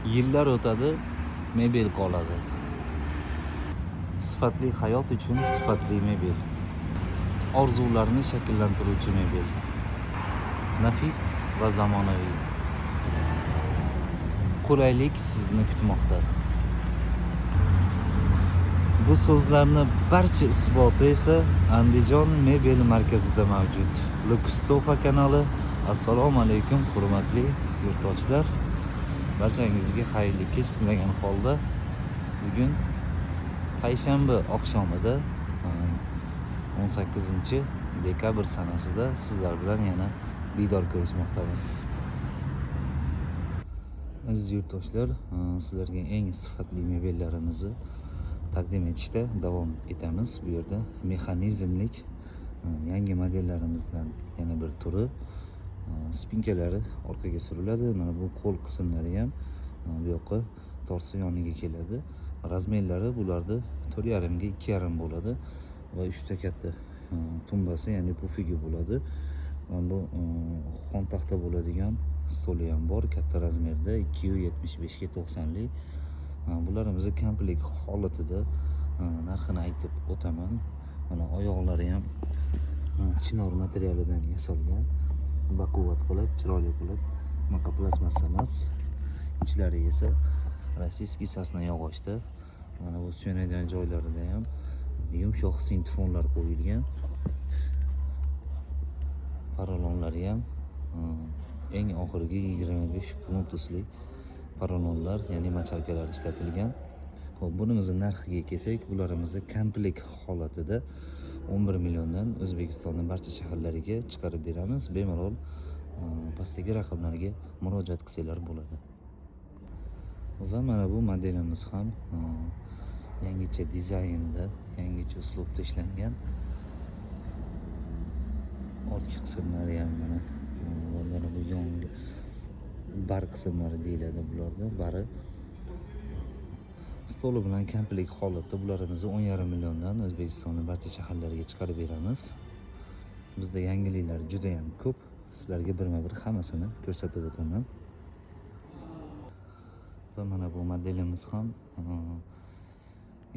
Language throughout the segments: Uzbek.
Yillar o'tadi, mebel qoladi. Sifatli hayot uchun sifatli mebel. Orzularni shakllantiruvchi mebel. Nafis va zamonaviy. Qulaylik sizni kutmoqda. Bu so'zlarni barcha isboti esa Andijon mebel markazida mavjud. Luks Sofa kanali. Assalomu alaykum hurmatli yurtdoshlar. Barchangizga xayrli kech tilagan holda bugun payshanba oqshomida 18-dekabr sanasida sizlar bilan yana diydor ko'rishmoqdamiz. Aziz yurtdoshlar, sizlarga eng sifatli mebellarimizni taqdim etishda davom etamiz. Bu yerda mexanizmlik yangi modellarimizdan yana bir turi. Spinkalari orqaga suriladi. Mana bu qo'l qismlari ham bu yoqqa torsi yoniga keladi. Razmerlari bularda 4,5 ga 2,5 bo'ladi va 3 ta katta tumbasi, ya'ni pufigi bo'ladi. Bu xon taxta bo'ladigan stoli ham bor, katta razmerda 275 ga 90 lik. Bularimizni komplekt holatida narxini aytib o'taman. Mana oyoqlari ham chinor materialidan yasalgan. Baquvvat qilib, chiroyli qilib, bunaqa plastmassa emas. Ichlari esa rossiyskiy sasna yog'ochda. Mana bu suyanadigan joylarida ham yumshoq sintefonlar qo'yilgan. Paralonlari ham eng oxirgi 25 pnuteslik paralonlar, ya'ni machalkalar ishlatilgan. Xo'p, bunimizni narxiga kelsak, bularimizni komplekt holatida 11 milliondan O'zbekistonning barcha shaharlariga chiqarib beramiz. Bemalol pastdagi raqamlarga murojaat qilsanglar bo'ladi. Va mana bu modelimiz ham yangicha dizaynda, yangicha uslubda ishlangan. Orqa qismlari ham mana bu yangi bar qismlari deyiladi bularda. Bari stoli bilan komplekt holatda bularimizni 10,5 milliondan O'zbekistonning barcha shaharlariga chiqarib beramiz. Bizda yangiliklar juda ham ko'p. Sizlarga birma-bir hammasini ko'rsatib o'taman. Va mana bu modelimiz ham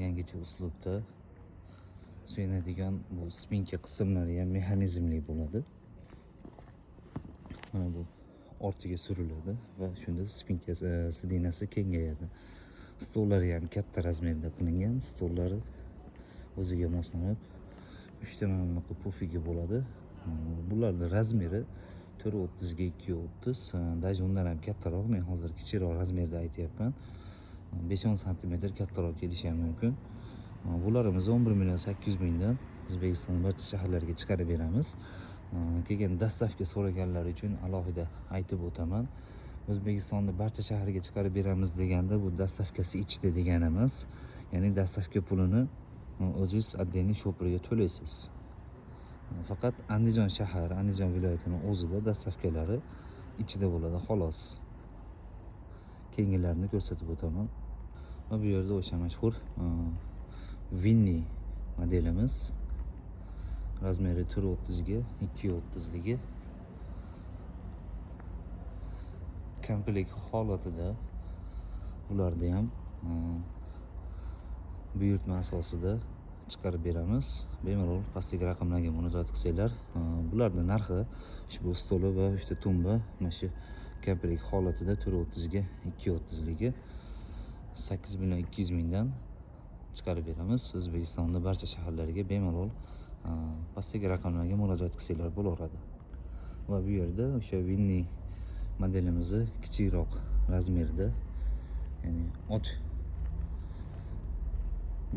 yangicha uslubda suyanadigan bu spinka qismlari ham mexanizmli bo'ladi. Mana bu ortiga suriladi va shunda spinkasi, sidinasi kengayadi. Stollari ham katta razmerda qilingan. Stollari o'ziga moslanib 3 ta bunaqa pufigi bo'ladi. Bularning razmeri 430 ga 230, даже undan ham kattaroq. Men hozir kichikroq razmerda aytyapman. 5-10 sm kattaroq kelishi ham mumkin. Bularimizni 11 million 800 mingdan O'zbekistonning barcha shaharlariga chiqarib beramiz. Keyin dastavka so'raganlar uchun alohida aytib o'taman. O'zbekistonning barcha shahriga chiqarib beramiz deganda bu dastavkasi ichida degani emas. Ya'ni dastavka pulini o'zingiz отдельный shopirga to'laysiz. Faqat Andijon shahar, Andijon viloyatining o'zida dastavkalari ichida bo'ladi xolos. Keyingilarini ko'rsatib o'taman. Va bu yerda o'sha mashhur Winnie modelimiz. Razmeri 430 ga 230 ligi. Komplekt holatida bularni ham buyurtma asosida chiqarib beramiz. Bemalol pastdagi raqamlarga murojaat qilsanglar, bularning narxi ushbu stoli va 3 ta tumba mana shu komplekt holatida 430 ga 230 ligi 8 million 200 mingdan chiqarib beramiz. O'zbekistonning barcha shaharlariga bemalol pastdagi raqamlarga murojaat qilsanglar bo'laveradi. Va bu yerda o'sha Winnie modelimizni kichikroq razmerda, ya'ni och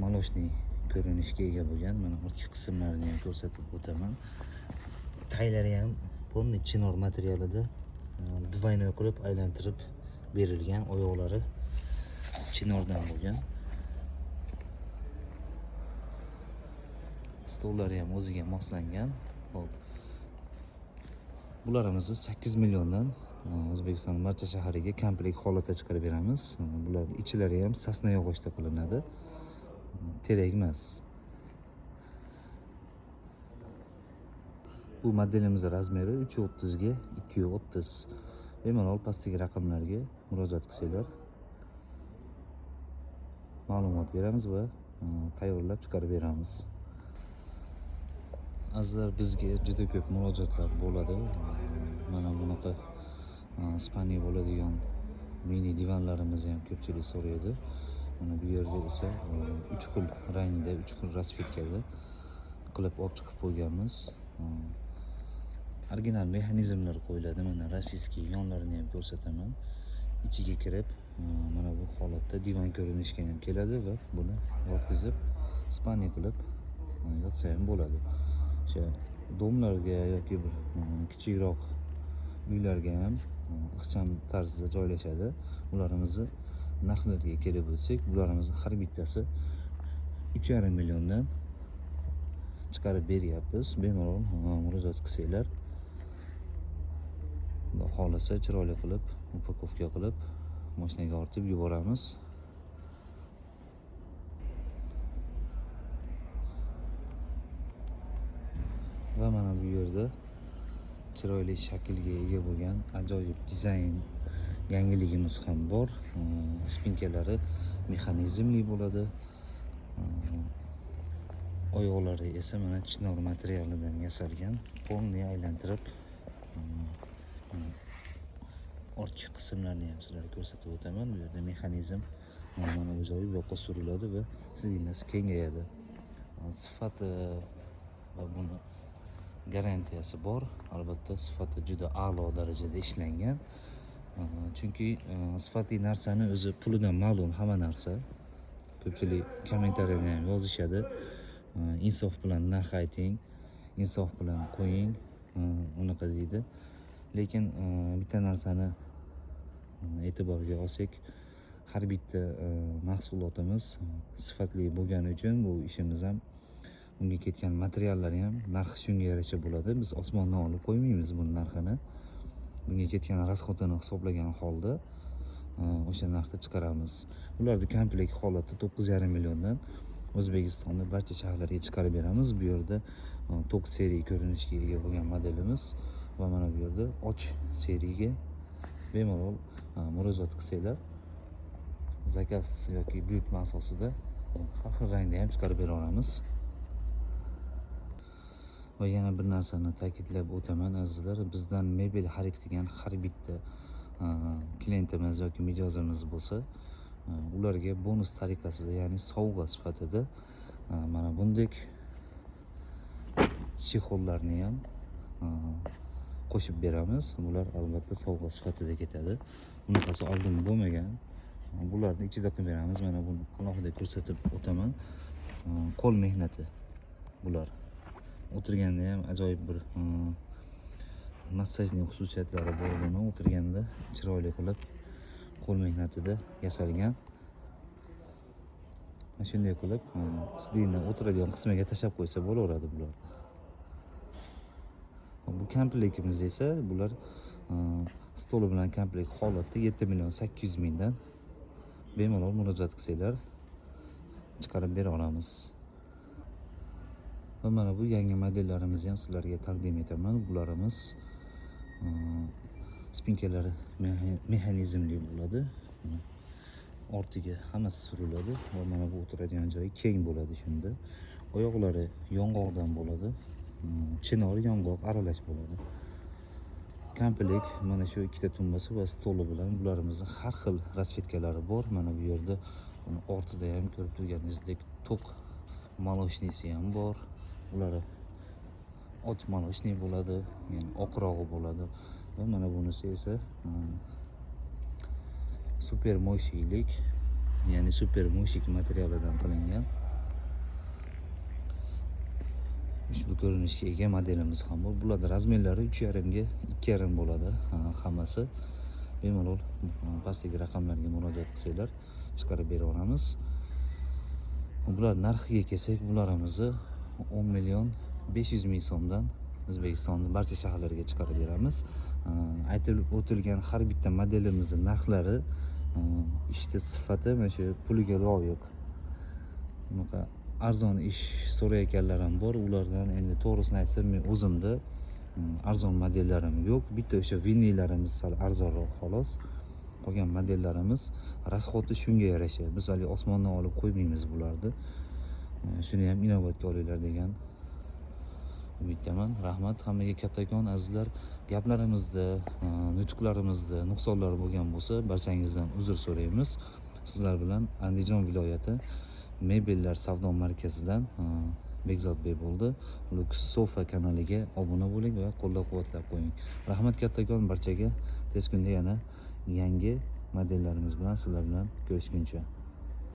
maloshniy ko'rinishga ega bo'lgan. Mana orqa qismlarini ham ko'rsatib o'taman. Taylari ham polniy chinor materialida двойной qilib aylantirib berilgan. Oyoqlari chinordan bo'lgan. Stollari ham o'ziga moslangan. Xo'p. Bularimizni 8 milliondan O'zbekistonning barcha shahariga komplekt holatda chiqarib beramiz. Bular ichlari ham sasna yog'ochda qilinadi. Terak emas. Bu modelimiz razmeri 330 ga 230. Bemalol pastdagi raqamlarga murojaat qilsanglar ma'lumot beramiz va tayyorlab chiqarib beramiz. Azizlar, bizga juda ko'p murojaatlar bo'ladi. Mana bunaqa spaniya bo'ladigan mini divanlarimizni ham ko'pchilik so'raydi. Mana bu yerda esa 3 xil rangda, 3 xil rasvetkada qilib olib chiqib qo'yganmiz. Original mexanizmlar qo'yiladi. Mana rossiyskiy yonlarini ham ko'rsataman. Ichiga kirib, mana bu holatda divan ko'rinishga ham keladi va buni yotqizib, spaniya qilib yotsa ham bo'ladi. O'sha domlarga yoki bir kichikroq uylarga ham ixcham tarzda joylashadi. Ularimizni narxlariga kelib o'tsak, bularimizni har bittasi 3,5 milliondan chiqarib beryapmiz. Bemalol murojaat qilsanglar, xohlasa chiroyli qilib upakovka qilib mashinaga ortib yuboramiz. Va mana bu yerda chiroyli shaklga ega bo'lgan ajoyib dizayn yangiligimiz ham bor. Spinkalari mexanizmli bo'ladi. Oyoqlari esa mana chinor materialidan yasalgan. Polni aylantirib ortki qismlarni ham sizlarga ko'rsatib o'taman. Bu yerda mexanizm mana bu joyi yoqqa suriladi va silinasi kengayadi. Sifati va buni garantiyasi bor. Albatta sifati juda a'lo darajada ishlangan. Chunki sifatli narsani o'zi pulidan ma'lum hamma narsa. Ko'pchilik kommentariyada ham yozishadi. Insof bilan narx ayting, insof bilan qo'ying, unaqa deydi. Lekin bitta narsani e'tiborga olsak, har bitta mahsulotimiz sifatli bo'lgani uchun bu ishimiz ham, unga ketgan materiallar ham narxi shunga yarasha bo'ladi. Biz osmondan olib qo'ymaymiz buni narxini. Bunga ketgan rasxotini hisoblagan holda o'sha narxda chiqaramiz. Ularni komplekt holatda 9,5 milliondan O'zbekistonda barcha shaharlarga chiqarib beramiz. Bu yerda tok seriya ko'rinishga ega bo'lgan modelimiz va mana bu yerda och seriyaga bemalol murojaat qilsanglar, zakaz yoki buyurtma asosida har xil rangda ham chiqarib bera olamiz. Va yana bir narsani ta'kidlab o'taman azizlar, bizdan mebel xarid qilgan har bitta klientimiz yoki mijozimiz bo'lsa, ularga bonus tariqasida, ya'ni sovg'a sifatida mana bunday chexollarni ham qo'shib beramiz. Bular albatta sovg'a sifatida ketadi. Bunaqasi oldin bo'lmagan. Bularni ichida qilib beramiz. Mana buni alohida ko'rsatib o'taman. Qo'l mehnati bular. O'tirganda ham ajoyib bir massajning xususiyatlari bor. Buni o'tirganda chiroyli qilib qo'l mehnatida yasalgan. Shunday qilib sidingni o'tiradigan qismiga tashlab qo'ysa bo'laveradi bular. Bu komplektimiz esa bular stoli bilan komplekt holatda 7,8 milliondan bemalol murojaat qilsanglar chiqarib bera olamiz. Va mana bu yangi modellarimizni ham sizlarga taqdim etaman. Bularimiz spinkalari mexanizmli bo'ladi. Ortiga hammasi suriladi va mana bu o'tiradigan joyi keng bo'ladi shunda. Oyoqlari yong'oqdan bo'ladi. Chinor, yong'oq aralash bo'ladi. Komplekt mana shu ikkita tumbasi va stoli bilan bularimizni har xil rasvetkalari bor. Mana bu yerda uni ortida ham ko'rib turganingizdek to'q moloshnisi ham bor. Ular och moloshniy bo'ladi, ya'ni oqrog'i bo'ladi va mana bunisi esa super moshiylik, ya'ni super mushik materialidan qilingan. Ushbu ko'rinishga ega modelimiz ham bor. Bularning razmerlari 3,5 ga 2,5 bo'ladi hammasi. Bemalol pastdagi raqamlarga murojaat qilsanglar chiqarib bera olamiz. Bular narxiga kelsak, bularimizni 10 million 500 ming so'mdan O'zbekistonning barcha shaharlariga chiqarib beramiz. Aytib o'tilgan har bitta modelimizning narxlari, ishchi sifati mana shu puliga loyiq. Bunaqa arzon ish so'rayotganlar ham bor. Ulardan endi to'g'risini aytsam, men o'zimda arzon modellarim yo'q. Bitta o'sha vinillarimiz sal arzonroq xolos. qolgan modellarimiz rasxodi shunga yarasha. Biz hali osmondan olib qo'ymaymiz bularni. Shuni ham inobatga olinglar degan umiddaman. Rahmat hammaga kattakon azizlar. Gaplarimizda, nutqlarimizda nuqsonlar bo'lgan bo'lsa, barchangizdan uzr so'raymiz. Sizlar bilan Andijon viloyati mebellar savdo markazidan Bekzodbek bo'ldi. Lux Sofa kanaliga obuna bo'ling va qo'llab-quvvatlab qo'ying. Rahmat kattakon barchaga. Tez kunda yana yangi modellarimiz bilan sizlar bilan ko'rishguncha.